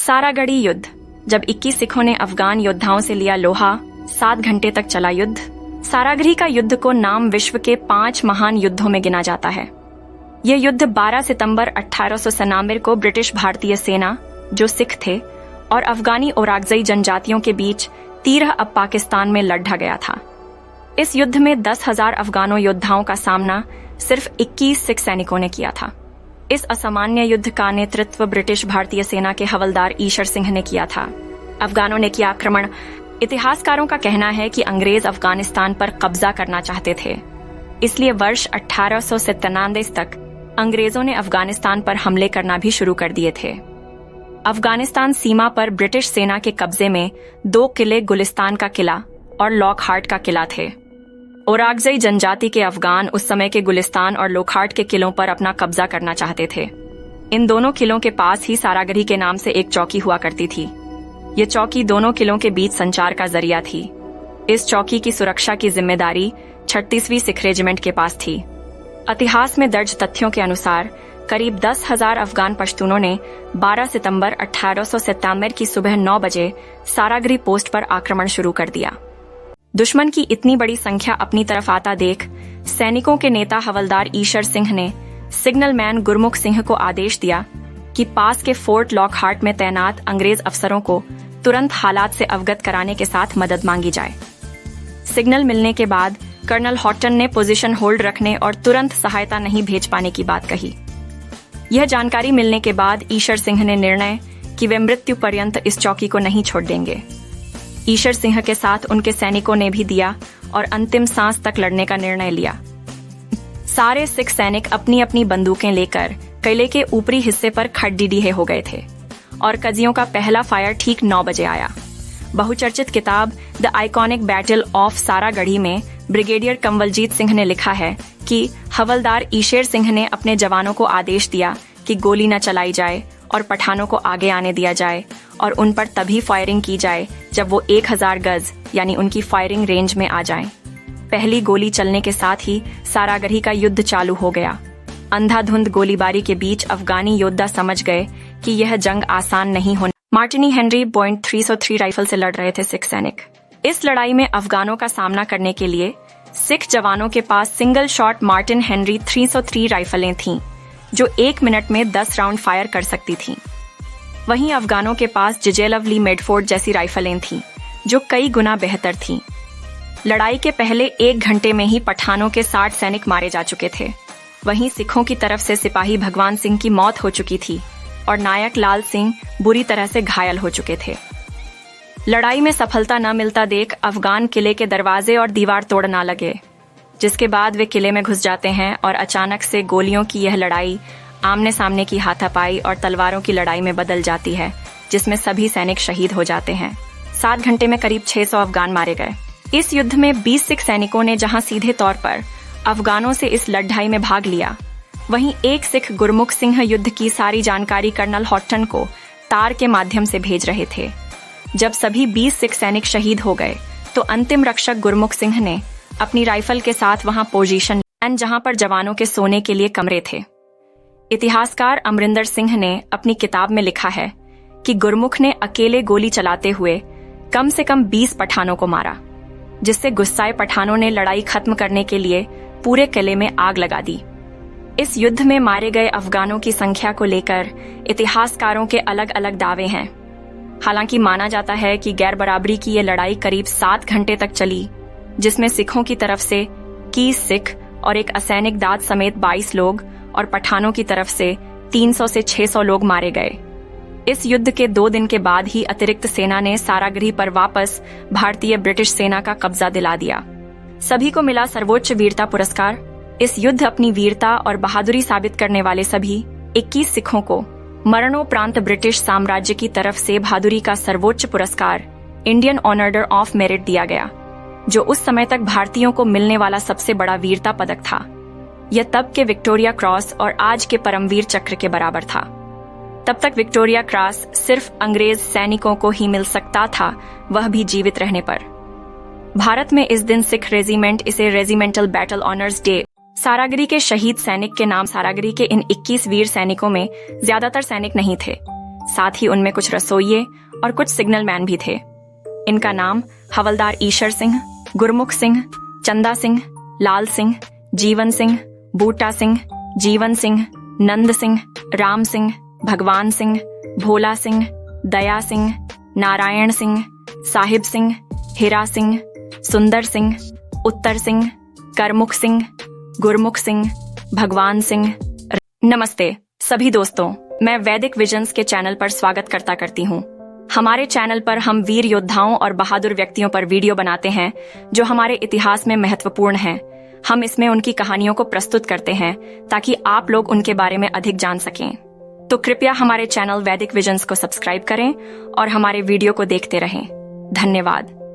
सारागढ़ी युद्ध। जब 21 सिखों ने अफगान योद्धाओं से लिया लोहा, 7 घंटे तक चला युद्ध। सारागढ़ी का युद्ध को नाम विश्व के 5 महान युद्धों में गिना जाता है। यह युद्ध 12 सितंबर 1897 को ब्रिटिश भारतीय सेना, जो सिख थे, और अफगानी ओराकजई जनजातियों के बीच 13 अब पाकिस्तान में लड़ा गया था। इस युद्ध में 10,000 अफगानों योद्धाओं का सामना सिर्फ 21 सिख सैनिकों ने किया था। इस असामान्य युद्ध का नेतृत्व ब्रिटिश भारतीय सेना के हवलदार ईशर सिंह ने किया था। अफगानों ने किया आक्रमण। इतिहासकारों का कहना है कि अंग्रेज अफगानिस्तान पर कब्जा करना चाहते थे, इसलिए वर्ष 1897 तक अंग्रेजों ने अफगानिस्तान पर हमले करना भी शुरू कर दिए थे। अफगानिस्तान सीमा पर ब्रिटिश सेना के कब्जे में 2 किले, गुलिस्तान का किला और लॉकहार्ट का किला थे। ओराकजई जनजाति के अफगान उस समय के गुलिस्तान और लोकहार्ट के किलों पर अपना कब्जा करना चाहते थे। इन दोनों किलों के पास ही सारागढ़ी के नाम से एक चौकी हुआ करती थी। ये चौकी दोनों किलों के बीच संचार का जरिया थी। इस चौकी की सुरक्षा की जिम्मेदारी 36वीं सिख रेजिमेंट के पास थी। इतिहास में दर्ज तथ्यों के अनुसार करीब 10,000 अफगान पश्तूनों ने 12 सितंबर 1897 की सुबह 9 बजे सारागढ़ी पोस्ट पर आक्रमण शुरू कर दिया। दुश्मन की इतनी बड़ी संख्या अपनी तरफ आता देख सैनिकों के नेता हवलदार ईशर सिंह ने सिग्नल मैन गुरमुख सिंह को आदेश दिया कि पास के फोर्ट लॉकहार्ट में तैनात अंग्रेज अफसरों को तुरंत हालात से अवगत कराने के साथ मदद मांगी जाए। सिग्नल मिलने के बाद कर्नल हॉटन ने पोजीशन होल्ड रखने और तुरंत सहायता नहीं भेज पाने की बात कही। यह जानकारी मिलने के बाद ईशर सिंह ने निर्णय कि वे मृत्यु पर्यंत इस चौकी को नहीं छोड़ देंगे। ईशर सिंह के साथ उनके सैनिकों ने भी दिया और अंतिम सांस तक लड़ने का निर्णय लिया। सारे सिख सैनिक अपनी अपनी बंदूकें लेकर किले के ऊपरी हिस्से पर खड़ीडीहे हो गए थे और कजियों का पहला फायर ठीक 9 बजे आया। बहुचर्चित किताब the iconic battle of Saragarhi में ब्रिगेडियर कंवलजीत सिंह ने लिखा है कि हवलदार ईशर सिंह ने अपने जवानों को आदेश दिया कि गोली न चलाई जाए और पठानों को आगे आने दिया जाए और उन पर तभी फायरिंग की जाए जब वो 1000 गज यानी उनकी फायरिंग रेंज में आ जाएं। पहली गोली चलने के साथ ही सारागढ़ी का युद्ध चालू हो गया। अंधाधुंध गोलीबारी के बीच अफगानी योद्धा समझ गए कि यह जंग आसान नहीं होने। मार्टिनी हेनरी .303 राइफल से लड़ रहे थे सिख सैनिक। इस लड़ाई में अफगानों का सामना करने के लिए सिख जवानों के पास सिंगल शॉट मार्टिन हेनरी 303 राइफलें थीं, जो 1 मिनट में 10 राउंड फायर कर सकती थीं। वहीं अफगानों के पास जिजेलवली मेडफोर्ड जैसी राइफलें थीं, जो कई गुना बेहतर थीं। लड़ाई के पहले 1 घंटे में ही पठानों के 60 सैनिक मारे जा चुके थे। वहीं सिखों की तरफ से सिपाही भगवान सिंह की मौत हो चुकी थी और नायक लाल सिंह बुरी तरह से घायल हो चुके थे। लड़ाई में सफलता न मिलता देख अफगान किले के दरवाजे और दीवार तोड़ना लगे, जिसके बाद वे किले में घुस जाते हैं और अचानक से गोलियों की यह लड़ाई आमने सामने की हाथापाई और तलवारों की लड़ाई में बदल जाती है, जिसमें सभी सैनिक शहीद हो जाते हैं। 7 घंटे में करीब 600 अफगान मारे गए। इस युद्ध में 20 सिख सैनिकों ने जहां सीधे तौर पर अफगानों से इस लड़ाई में भाग लिया, वहीं एक सिख गुरमुख सिंह युद्ध की सारी जानकारी कर्नल हॉटन को तार के माध्यम से भेज रहे थे। जब सभी 20 सिख सैनिक शहीद हो गए तो अंतिम रक्षक गुरमुख सिंह ने अपनी राइफल के साथ वहां पोजीशन जहां पर जवानों के सोने के लिए कमरे थे। इतिहासकार अमरिंदर सिंह ने अपनी किताब में लिखा है कि गुरमुख ने अकेले गोली चलाते हुए कम से कम 20 पठानों को मारा, जिससे गुस्साए पठानों ने लड़ाई खत्म करने के लिए पूरे किले में आग लगा दी। इस युद्ध में मारे गए अफगानों की संख्या को लेकर इतिहासकारों के अलग अलग दावे हैं। हालांकि माना जाता है कि गैर बराबरी की यह लड़ाई करीब 7 घंटे तक चली, जिसमें सिखों की तरफ से 21 सिख और एक असैनिक दाद समेत 22 लोग और पठानों की तरफ से 300 से 600 लोग मारे गए। इस युद्ध के 2 दिन के बाद ही अतिरिक्त सेना ने सारागढ़ी पर वापस भारतीय ब्रिटिश सेना का कब्जा दिला दिया। सभी को मिला सर्वोच्च वीरता पुरस्कार। इस युद्ध अपनी वीरता और बहादुरी साबित करने वाले सभी 21 सिखों को मरणोपरांत ब्रिटिश साम्राज्य की तरफ से बहादुरी का सर्वोच्च पुरस्कार इंडियन ऑर्डर ऑफ मेरिट दिया गया, जो उस समय तक भारतीयों को मिलने वाला सबसे बड़ा वीरता पदक था। यह तब के विक्टोरिया क्रॉस और आज के परमवीर चक्र के बराबर था। तब तक विक्टोरिया क्रॉस सिर्फ अंग्रेज सैनिकों को ही मिल सकता था, वह भी जीवित रहने पर। भारत में इस दिन सिख रेजिमेंट इसे regimental battle honours day Saragarhi के शहीद सैनिक के नाम। सारागढ़ी के इन 21 वीर सैनिकों में ज्यादातर सैनिक नहीं थे, साथ ही उनमें कुछ रसोइये और कुछ सिग्नल मैन भी थे। इनका नाम हवलदार ईशर सिंह, गुरमुख सिंह, चंदा सिंह, लाल सिंह, जीवन सिंह, बूटा सिंह, जीवन सिंह, नंद सिंह, राम सिंह, भगवान सिंह, भोला सिंह, दया सिंह, नारायण सिंह, साहिब सिंह, हीरा सिंह, सुंदर सिंह, उत्तर सिंह, करमुख सिंह, गुरमुख सिंह, भगवान सिंह। नमस्ते सभी दोस्तों, मैं वैदिक विजन्स के चैनल पर स्वागत करती हूँ। हमारे चैनल पर हम वीर योद्धाओं और बहादुर व्यक्तियों पर वीडियो बनाते हैं जो हमारे इतिहास में महत्वपूर्ण हैं। हम इसमें उनकी कहानियों को प्रस्तुत करते हैं ताकि आप लोग उनके बारे में अधिक जान सकें। तो कृपया हमारे चैनल वैदिक विजन्स को सब्सक्राइब करें और हमारे वीडियो को देखते रहें। धन्यवाद।